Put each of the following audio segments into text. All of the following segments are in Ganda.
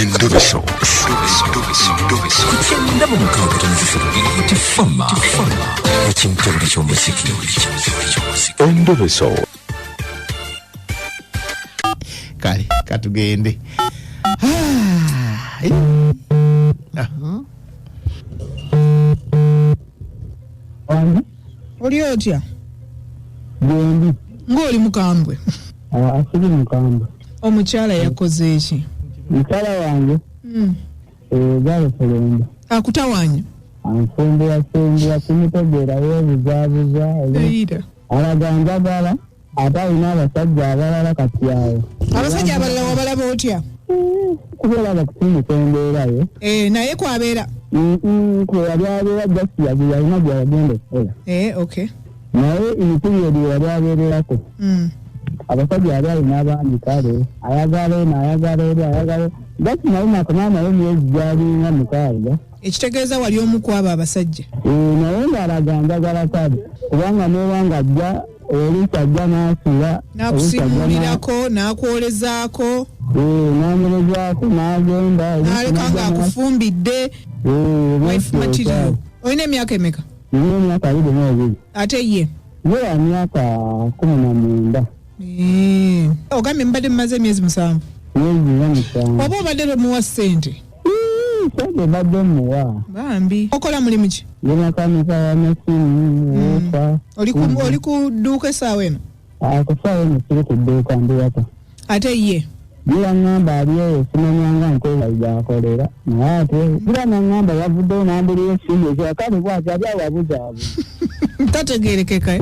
Endobeso. Kugenda mu mukaaga tifama ekintu eky'omuziki. Endobeso. Kale katugende. Oli otya? Gwendi. Ng'oli mukambwe. Asili mukambwe. Omukyala yakoze eki? Mukyala wange. Gale Fulenda. Akutawanya? Anfumbira kumutegera yeebuzaabuza. Eyira. Alaga njagala ate alina abasajja abalala kati awo. Abasajja abalala wabalaba otya? Kubeera bakutumika embeerayo. Naye kwabeera? Kwe yali abeera jasi yalina gy'ayagenda okukola. Okay. Naye emipiriyodi yali abeererako. Abasajja yali alina abangi kale ayagala jasi naye nakomaa naye emyezi gy'alinga mukaaga. Ekitegeeza wali omu ku abo abasajja? Naye ng'alaga njagala kale kubanga n'obanga ajja oluusi ajja n'asula n'akusimuulirako n'akwolezaako n'amulezaako n'agenda n'aleka ng'akufumbidde wife material. Olina emyaka emeka? Nina emyaka 22. Ate ye ya myaka 19. Ogambye mbadde mumaze emyezi 7. Oba obadde tomuwa ssente? Sente badde muwa. Bambi. Okola mulimu ki? Makanika ya masimu. Oli ku dduuka essaawa eno? Ku ssaawa eno siri ku dduuka ndi waka. Ate ye? Gira ngamba ali eyo simanyanga nkola gyakolera. Naye ate gira ngamba yavuddeyo n'ambulira essimu ekyakale bw'ati ali awabuzaabu. Tategeerekeka.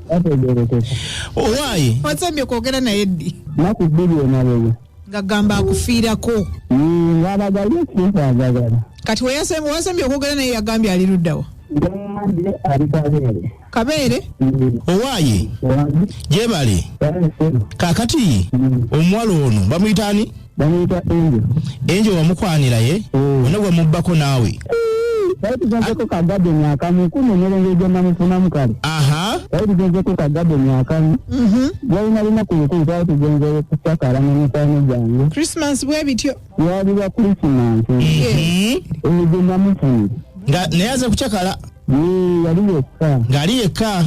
Tategeerekeka. Owaaye? Wansambye okwogera naye ddi? Naku 2 emabega. Gagamba akufiirako. Ng'abagaliyo kinkwagagala. Kati wansambye okwogera naye yagambye ali luddawa? Gambye ali Kabeere. Kabeere? Owaaye? Gyebale? Kaakati omuwala ono bamuyita ani? Bamuyita Enjo. Enjo wamukwanira ye? Wonna gwe mubbako naawe? Kale tugenzeko kagadde myakamu kunenyerenge gyennamufunamu kale. Kale tugenzeko kagadde myakamu. Yalina lunaku lukulu twali tugenze kukyakala mu mikwano gyange. Christmas bwe bityo? Yali lwa Christmas. Gyennamufunira. Naye aze kukyakala? Yali yekka. Ng'ali yekka?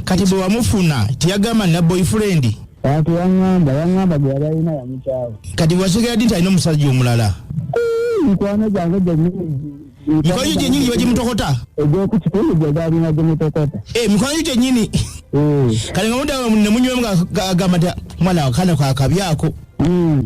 Kati bwe wamufuna teyagamba nina boyfriend? Kati yangamba gwe yali alina yamukyawe. Kati bw'ategeera ddi nti alina omusajja omulala? Mikwano gyange gyennyini. Mikwano gyo gyennyini gye bagimutokota? Egy'okukitundu gye galina gimutokota. Mikwano gyo gyennyini? Kale nga muddawe ne munywemu ng'agamba nti omwana akana kaakabyako.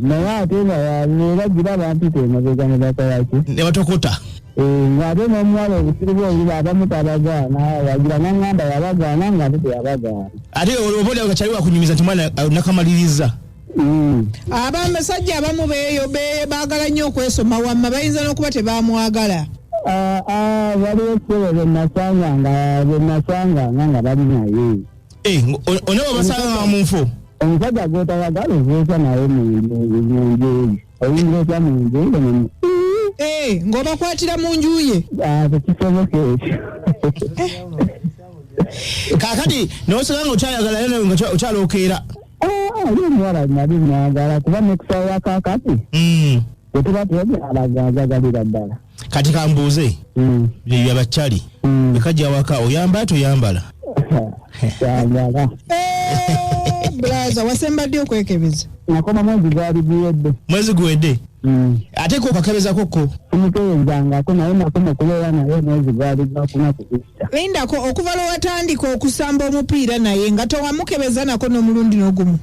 Naye ate nga era gira bampita emabega ne bakolaki? Ne batokota. Ng'ate n'omuwala obusiru bwe obuli abamu tabagaana wagira n'angamba yabagaana ng'ate teyabagaana. Ate oba oli kakyali wakunyumiza nti mwana nakamaliriza. Abasajja abamu baagala nnyo okwesoma wamma bayinza n'okuba tebamwagala. Waliwo ekitebe bennasanganga nga bali naye. Onewa basanga mu nfo? Omusajja gw'otayagala ozuusa naye mu nju oyinza otya mu nju ng'obakwatira mu nju ye? Tekisoboka ekyo. Kaakati n'osanga nga okyayagala naye nga okyalookeera? Ali omuwala nali mwagala kuba nekusaba kaakati tetuba tuyagalagagalira ddala. Kati kambuuze bya bakyali ekajja waka oyambala toyambala? Yambala. Blaza wasembadde okwekebeza? Nakoma mwezi guwedde. Ate ko kakebezako simukebezangako naye nakoma kubeera naye mwezi gwali gwakuna kukusta. Lindako okuva lwe watandika okusamba omupiira naye nga towamukebeza nako n'omulundi n'ogumu?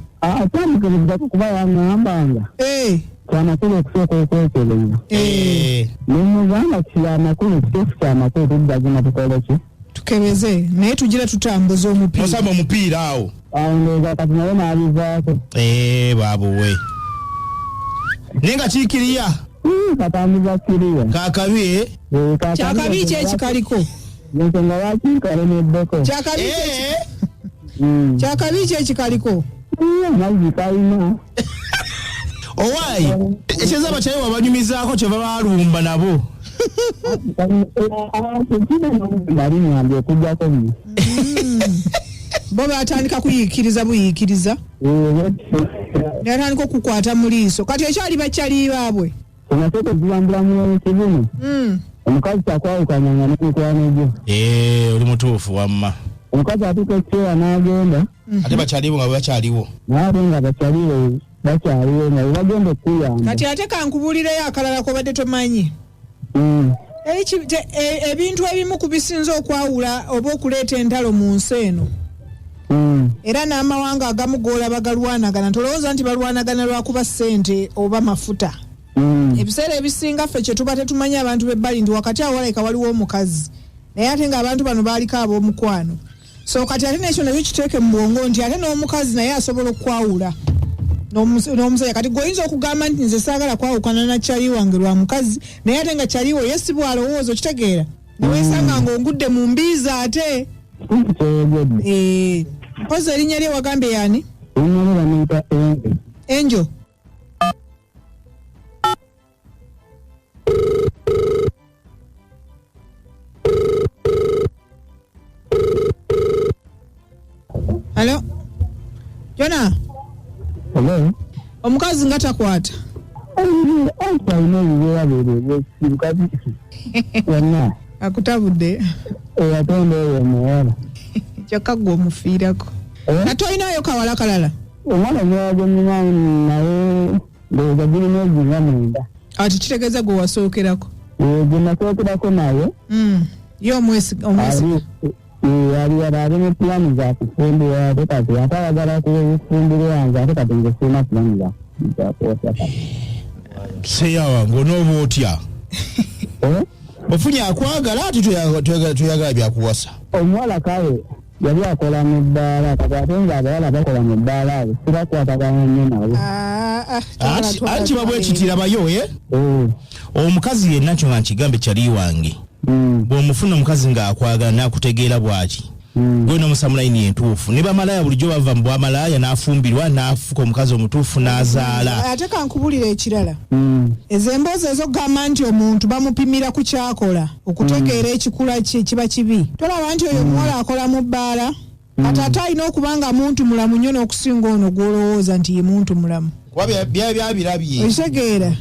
Tamukebezako kuba yangambanga kyamakulu okusooka okwekebeza. Nemugamba kyamakulu kituufu kyamakulu tuddagina tukole ki? Tukebeze naye tugira tutambuza omupiira. Osamba omupiira awo? Ndowooza kati naye n'abivaako. Baabuwe. Naye nga kiikiriya? Katambuza kiriya. Kaakabi? Kyakabi ki ekikaliko? Ensonga lwaki nkalemeddeko. Kyakabi ki ekikaliko? Amazzi kalina. Owaayi ekyeza abakyali wabanyumizaako kyeva baalumba nabo. Bali nyambi okujjako mu. Bo batandika kuyiikiriza buyiikiriza. Natandika okukwata mu liiso. Kati ekyali bakyali baabwe. tunasoko kuambula mu sibuni omukazi takwawukanya nga n'emikwano gye oli mutuufu wamma omukazi atuuka ekiseera n'agenda ate bakyaliwo nga bakyaliwo naate nga bakyaliwo nga bagenda okuyamba kati ate kankubuulireyo akalala kobadde tomanyi ebintu ebimu ku bisinza okwawula oba okuleeta entalo mu nsi eno era n'amawanga agamu g'olaba galwanagana tolowooza nti balwanagana lwakuba ssente oba mafuta ebiseera ebisinga ffe kye tuba tetumanyi abantu b'ebbali ndi wakati awo walabika waliwo omukazi naye ate ng'abantu bano baaliko ab'omukwano so kati ate nekyo nakyo kiteeke mu bwongo nti ate n'omukazi naye asobola okwawula n'omusajja kati gweoyinza okugamba nti nze saagala kwawukana na kyali wange lwa mukazi naye ate nga kyaliwo ye si bwalowooza okitegeera neweesanga ng'ongudde mu mbiiza ate mpozi erinnya lye wagambye yaani enjo Hello? Jona? Hello? Omukazi nga takwata? Akutabudde? Atonda oyo Omuwala. Kyokka gwe omufiirako. Ate olinayo kawala kalala? Omwana gwe naye ndowooza gulina ezinga mwenda. Ati kitegeeza gwe wasookerako? Gwe nasookerako naye. Ye omwesiga. Ali mu pulani za kufumbira ate kati atayagala kufumbira yange ate kati nze sirina pulani za kwosa kati. Seyawa ng'onooba otya? Ofunye akwagala ati tuyagala byakuwasa? Omuwala kale yali akola mu bbaala kati ate ng'abawala bakola mu bbaala abo sirakwatagana nnyo nabo. Anti babwekitira bayo omukazi yenna kyo nga nkigambe kyali wange. Bw'omufuna omukazi ng'akwagala n'akutegeera bwaki gwe n'omusamulayini entuufu ne bamalaaya bulijjo bava mu bwamalaaya n'afumbirwa n'afuka omukazi omutuufu n'azaala. Ate kankubulira ekirala ezo emboozi ez'okugamba nti omuntu bamupimira ku kyakola okutegeera ekikula kye kiba kibi tolaba nti oyo omuwala akola mu bbaala ate ate alina okuba nga muntu mulamu nnyo n'okusinga ono gw'olowooza nti ye muntu mulamu kuba byabirabye okitegeera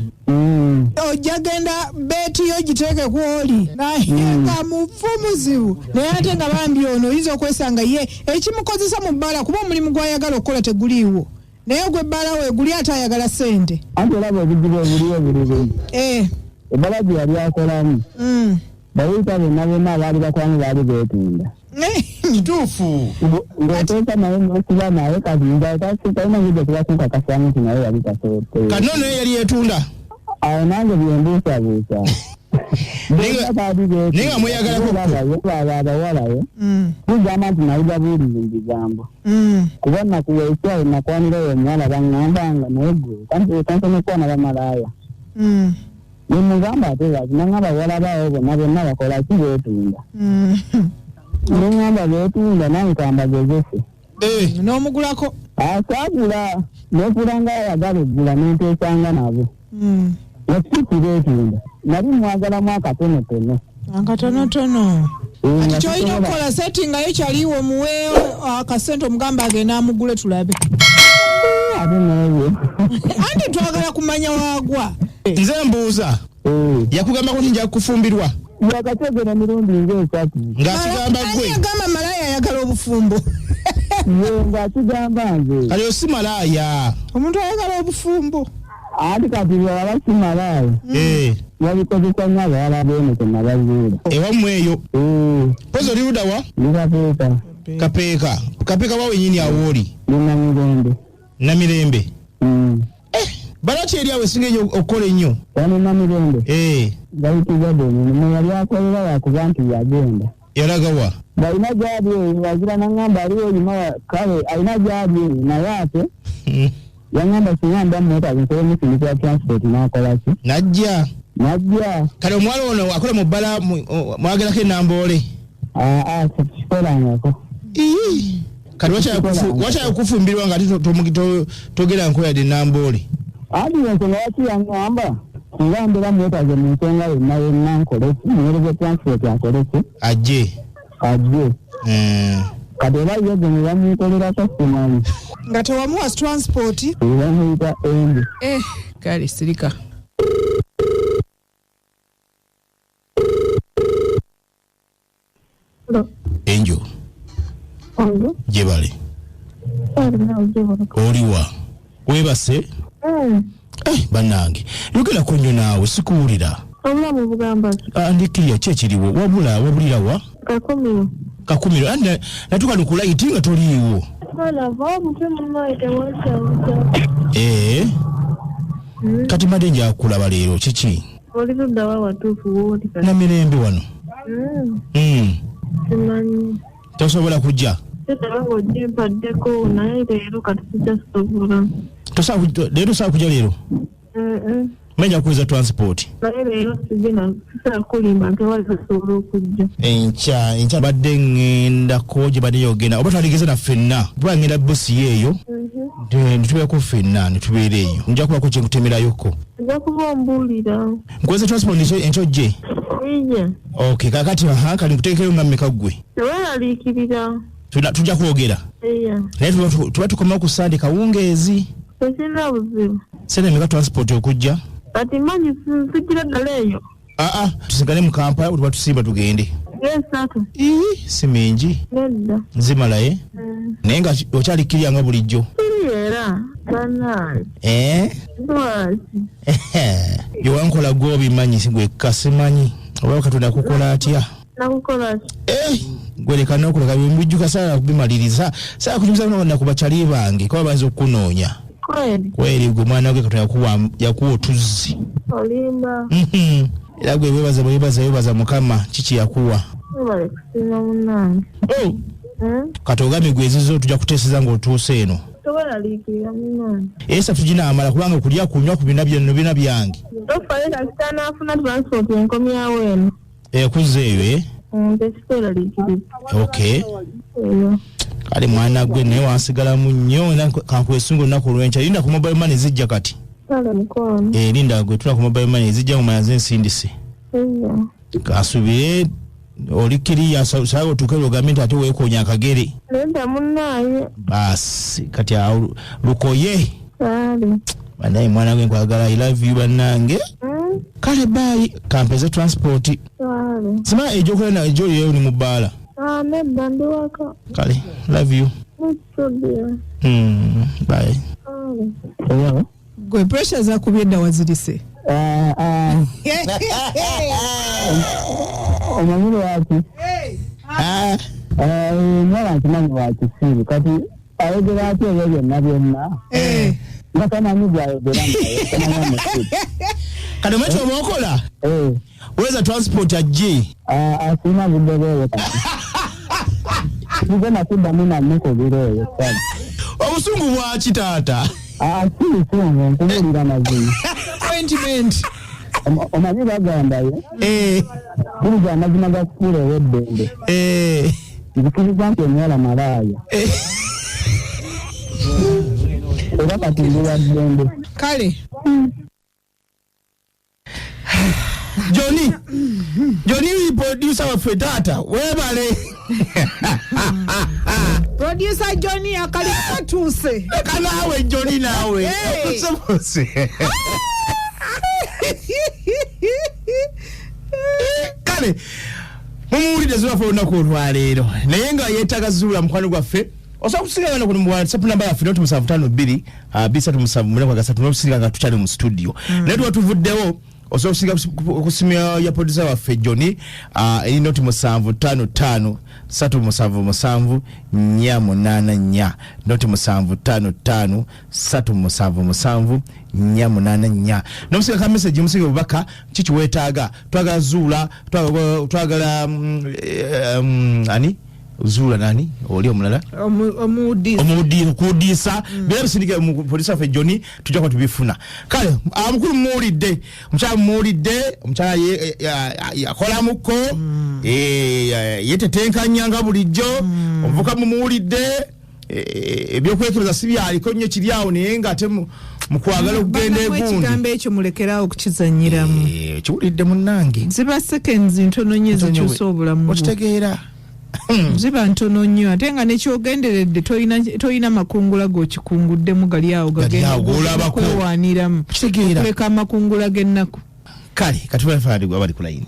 ojja genda beeti yo giteeke ku oli naye nga mufu muzibu naye ate nga bambi ono oyinza okwesanga ye ekimukozesa mu bbaala kuba omulimu gw'ayagala okukola teguliiwo naye gwe bbaala we guli ate ayagala ssente anti olaba obuzibu obuliwo buli ebbala gye yali akolamu bayita bonna abaali bakolamu baali beetunda kituufu ng'oteeka naye n'okuba naye kati nga talina ngidde kubakukakasamu nti naye yali tasoote kano naye yali yeetunda awo nange byembuusabuusa naye nga mweyagalako abawalayo kugamba nti naye gabuuliza ebigambo kuba nakuweesyayo nakwanira oyo omuwala baŋŋambanga naye gwe kansoma okwana bamalaaya nemugamba ate lwaki naŋŋamba bawala baawo bonna bakola ki beetunda neŋŋamba beetunda nange kambagezese n'omugulako asaagula n'okulanga ayagala eggula n'enteesanga nabo nakikireetunda nali mwagalamu akatonotono kati kyolina okukola settingayo kyaliwo muweeyo akasente omugamba agenda amugule tulabe ate naye anti twagala kumanya waagwa nze mbuuza yakugambako nti nja kufumbirwa yakategera mirundi ng'esatu ng'akigamba gwe agamba malaaya ayagala obufumbo ye ng'akigamba nze kali osi malaaya omuntu ayagala obufumbo ati kati bawala si malaaya yabikozesa nnyo abawala b'eno tenabazuula ewammwe eyo pozi oli luda wa Kapeeka kapeeka wa wenyini awo oli namirembe balaki eri awo esinga enyo okukola ennyo wano namirembe gayitibwadde omulimu yali akolera wakuba nti yagenda yalaga wa balina gyali eyo wagira naŋŋamba aliwo olima kale alina gyali eyo naye ate yaŋŋamba singa mba mmotazi nsobola musindikira transport n'akolaki najja kale omuwala ono akola mu bbala mwagerako enamboole kikolangako kati wakyaya kufumbirwa nga ate togera nkoyadde enamboole ati ensonga yakiyaŋŋamba singa mbeera mwetaze mu nsonga yonna nkoleki muweereza transport akoleki ajje kati oba yege ne bamukolerako simanyi nga tewamuwa transport bamuyita embi kale sirika Enjo. Jebale. Oliwa. Webase? Bannange. Yogera ko nnyo naawe sikuwulira. Obulamu bugamba. Ndikiriya kyekiriwo wabulira wa? Kakumiro. Ande natuka nukulayiti nga toliiwo. Kati mbadde nja kulaba leero kiki? Oli ludda wa watuufu woti kati. Na mirembe wano. Simanyi. Tosobola kujja? Tetango mpaddeko naye leero kati sijasobola. Leero saa kujja leero? Menya kuweza transport. Naye leero sijina kulimba nkewali tasobola okujja. Enkya badde ng'endako gye badde yogenda. Oba twaligeze na ffenna. Tuba ngenda busi yeeyo. Nitubeeko ffenna nitubeera eyo. Nja kubako kye nkutemerayoko. Nja kuba ombuulira. Nkuweze transport enkyoje? Iya. Okay, kakati kali nkuteekeyo nga mmeka ggwe. Teweeraliikirira. Tujja kwogera. Iya. Naye tuba tukomawo ku Sande Kawungeezi. Tekirina buzibu. Sente mmeka transport okujja? Kati manyi sijira ddala eyo. Tusigale mu Kampala tuba tusimba tugende. Esatu. Si mingi. Nedda. Nzimalaye. Naye nga okyalikirya nga bulijjo. Era banaye. Lwaki? Byewankola gw'obimanyi gwekka simanyi. Oba Katonda kukola atya? Nakukola ki? Gwereka n'okuleka bimbujjuka saala kubimaliriza. Saala kunyumiza bonna ku bakyali bange kuba banze okukunoonya. Kweri gwe mwana we Katonda yakuwa otuzzi. Olimba. Era gwe webaza Mukama kiki yakuwa. Obale kusinga munnange. Kati ogambe gwezizo tujja kuteeseza ng'otuuse eno. Toweraliikirira munnange. Esa tuginaamala kubanga okulya kunywa ku bina byange. Tofayo kasita naafuna transport enkomyawo eno. Kuzzeeyo tekitoweraliikirira. Okay. Kale mwana gwe naye wansigalamu nnyo kankwesunga olunaku olw'enkya. Linda ku mobile money zijja kati. Kale mukono. Linda gwe tula ku mobile money zijja mu mayaze ensindise. Kasubire olikiriya sawa otuukere ogambe nti ate weekoonya akagere. Nedda munnaaye. Basi kati awo lukoye. Kale. Banaye mwana gwe nkwagala I love you bannange. Kale bye kampeze transport. Kale. Sima ejokola na ejoyo ni mubala. Nedda ndi waka. Kale love you. Bye. Hello. Gwe pressure za kubyedda wazirise. Omanyiri waki? Mwala nkimanyi wakisiru kati ayogera ati ebyo byonna byonna. Nga tamanyi byayogera kati omwekyo obwokola? Weza transport ajje? Asina budde bweyo kati. Nze kuddamu namukolera eyo kati. Obusungu bwaki taata? Kisungu nkubuulira mazima. Appointment. Omanyi bagambayo? Buliza amazima ga sukulu ew'eddembe. Nzikiriza nti omuwala malaaya. Era kati ndi wa ddembe. Kale. Johnny producer waffe taata webale. Producer Johnny akali katuuse. Kanaawe Johnny naawe. Okusomose. Kale mumuwulire zibafa olunaku olwaleero naye nga yeetaaga zuula mukwano gwaffe osobola kutusinga wano ku WhatsApp namba yaffe 0752 237 n'okusinga nga tukyali mu studio naye tuba tuvuddewo osobola kusinga okusimu ya producer waffe Johnny eri 0755 377 484 0755 377 484 nomusinga ka message musinga obubaka kiki weetaaga twagala zuula twagala ani zuula nani oli omulala omudiisa bera bisindike mu police of Johnny tujja ko tubifuna kale amukulu muulidde omukyala muulidde omukyala yakola muko yetetenkanya nga bulijjo omuvuka muulidde ebyokwekebeza si byaliko nnyo kiri awo naye nga ate mukwagala okugenda egundi ekigambo ekyo mulekerawo okukizanyiramu kiwulidde munnange ziba seconds ntono nnyo ezikyusa obulamu okitegeera ziba ntono nnyo ate nga nekyogenderedde toyina makungula g'okikungudemu gali awo gagenda amakungula g'ennaku kale katubafaadi abali ku layini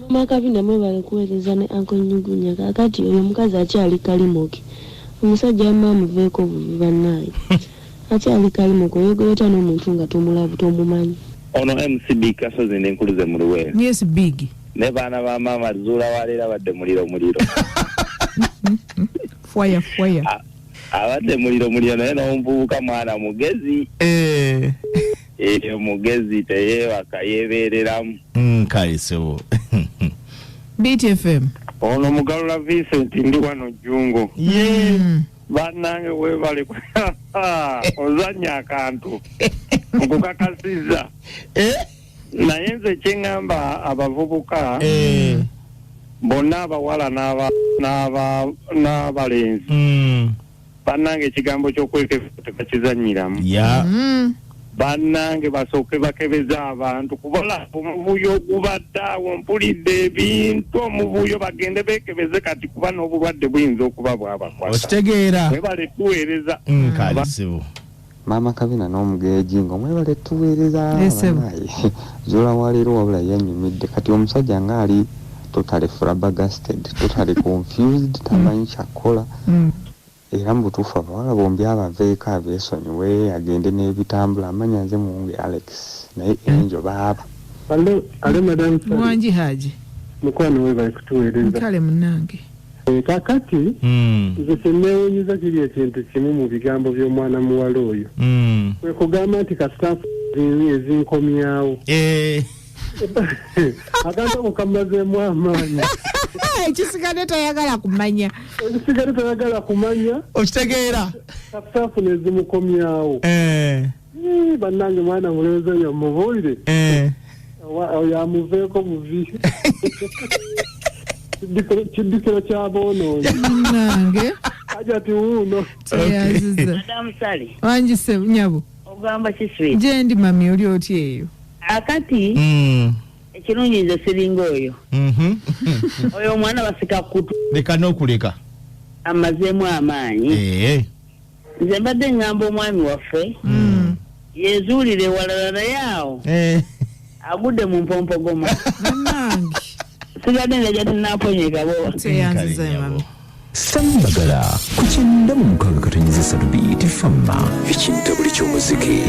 Mama Kabina mwe bale kuweereza ne Uncle Nyugunya kakati oyo mukazi akyali kalimoke. Omusajja amuveeko bubi bannaye. Akyali kalimoke oyogoleta n'omuntu nga tomulaba tomumanyi. Ono MCB kasozi n'enkuluze mu luweero. Yes big. Ne baana ba mama zuula waleera badde muliro. Fire. Abadde muliro naye n'omuvubuka mwana mugezi. Mugezi teyeebaka yeebeereramu. Kalisebo. BTFM. Ono Mugalula Vincent ndi wano Jjungo. Bannange weebale ozannya akantu okukakasiza. Naye nze kyeŋŋamba abavubuka bonna abawala n'abalenzi bannange ekigambo ky'okwekebeza tekakizannyiramu. Bannange basooke bakebeza abantu kubola omuvuyo gubadde awo mpulidde ebintu omuvuyo bagende beekebeze kati kuba n'obulwadde buyinza okuba bwabakwata. Okitegeera. Mwebale tuweereza. Kalisebo. Mama Kabina n'omugeeji nga mwebale tuweereza. Zuula waleero wabula yanyumidde kati omusajja ng'ali totally flabbergasted, totally confused, tamanyi kyakola. Era mbutuufu abawala bombi abaveeko abeesonyiwe agende n'ebitambula amanya nze muwunge Alex naye enjo baaba. Ale madam Wanji Haji. Mukwano we bali kutuweereza. Kale munnange. Kakati nze kyenneewuunyiza kiri ekintu kimu mu bigambo by'omwana muwala oyo. Kwe kugamba nti kasitaafu ezinkomyawo. Akantu ako kamazeemu amaanyi. Ekisigadde tayagala kumanya. Okitegeera. Kasitaafu nezimukomyawo. Bannange mwana mulowooza oyo mubuulire. Oyo amuveeko buvi. Kiddukiro ky'aboonoonyi. Munnange. Ajati wuuno. Teyaziza. Madam Sally. Wanji se nyabo. Ogamba kiswe. Je ndi mami oli oti eyo. Akati. Ekirungi nze siringa oyo. Oyo omwana basika kutu. Leka n'okuleka. Amazeemu amaanyi. Nze mbadde ngamba omwami waffe. Yezuulire walala naye awo. Agudde mu mpompogoma. Munnange. Sigadde nga tinnaaponyeka bo. Teyanziza mami. Sambagala ku 96.3 BTFM ekintabuli ky'omuziki.